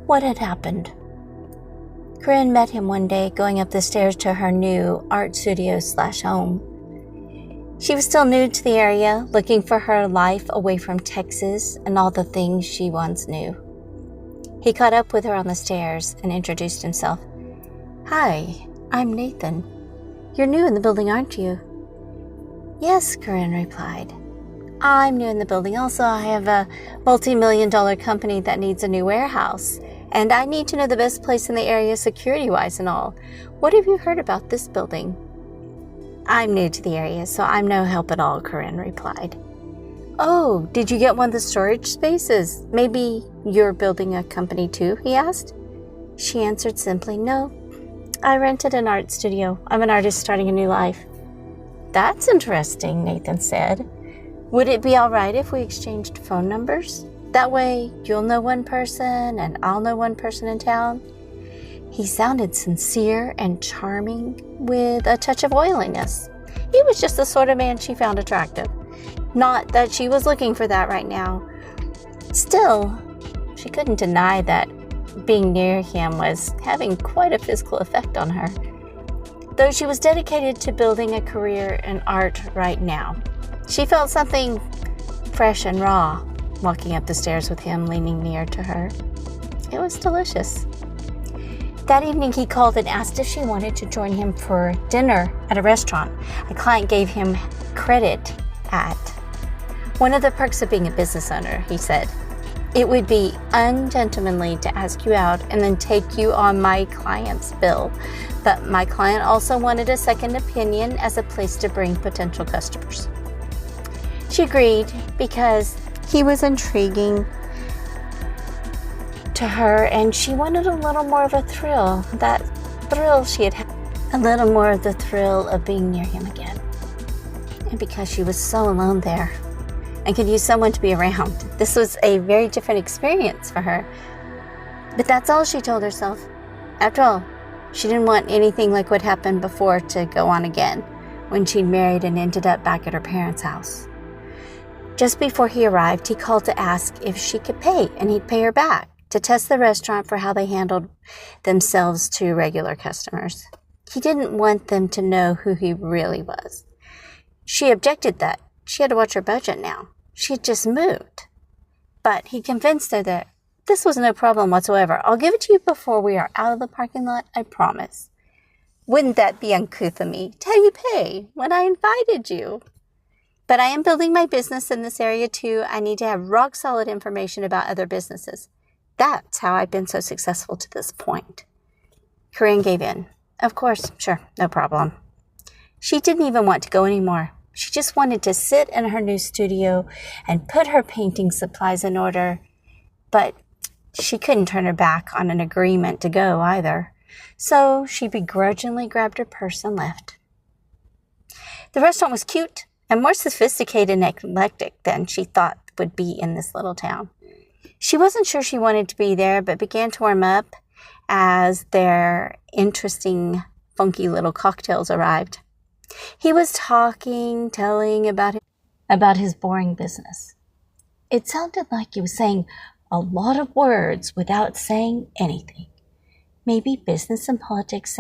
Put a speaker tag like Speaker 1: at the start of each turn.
Speaker 1: What had happened? Corinne met him one day going up the stairs to her new art studio/home. She was still new to the area, looking for her life away from Texas and all the things she once knew. He caught up with her on the stairs and introduced himself. "Hi, I'm Nathan. You're new in the building, aren't you?" "Yes," Corinne replied. "I'm new in the building also. I have a multi-million-dollar company that needs a new warehouse, and I need to know the best place in the area security-wise and all. What have you heard about this building?" "I'm new to the area, so I'm no help at all," Corinne replied. "Oh, did you get one of the storage spaces? Maybe you're building a company too?" he asked. She answered simply, "No, I rented an art studio. I'm an artist starting a new life." "That's interesting," Nathan said. "Would it be all right if we exchanged phone numbers? That way you'll know one person and I'll know one person in town." He sounded sincere and charming with a touch of oiliness. He was just the sort of man she found attractive. Not that she was looking for that right now. Still, she couldn't deny that being near him was having quite a physical effect on her, though she was dedicated to building a career in art right now. She felt something fresh and raw walking up the stairs with him leaning near to her. It was delicious. That evening he called and asked if she wanted to join him for dinner at a restaurant a client gave him credit at. "One of the perks of being a business owner," he said. "It would be ungentlemanly to ask you out and then take you on my client's bill. But my client also wanted a second opinion as a place to bring potential customers." She agreed because he was intriguing to her and she wanted a little more of a thrill. That thrill she had had. A little more of the thrill of being near him again. And because she was so alone there and could use someone to be around, this was a very different experience for her. But that's all she told herself. After all, she didn't want anything like what happened before to go on again when she'd married and ended up back at her parents' house. Just before he arrived, he called to ask if she could pay, and he'd pay her back to test the restaurant for how they handled themselves to regular customers. He didn't want them to know who he really was. She objected that she had to watch her budget now. She had just moved. But he convinced her that this was no problem whatsoever. "I'll give it to you before we are out of the parking lot, I promise." "Wouldn't that be uncouth of me to have you pay when I invited you? But I am building my business in this area too. I need to have rock solid information about other businesses. That's how I've been so successful to this point." Corinne gave in. Of course, sure, no problem. She didn't even want to go anymore. She just wanted to sit in her new studio and put her painting supplies in order. But she couldn't turn her back on an agreement to go either. So she begrudgingly grabbed her purse and left. The restaurant was cute and more sophisticated and eclectic than she thought would be in this little town. She wasn't sure she wanted to be there, but began to warm up as their interesting, funky little cocktails arrived. He was telling about his boring business. It sounded like he was saying a lot of words without saying anything. Maybe business and politics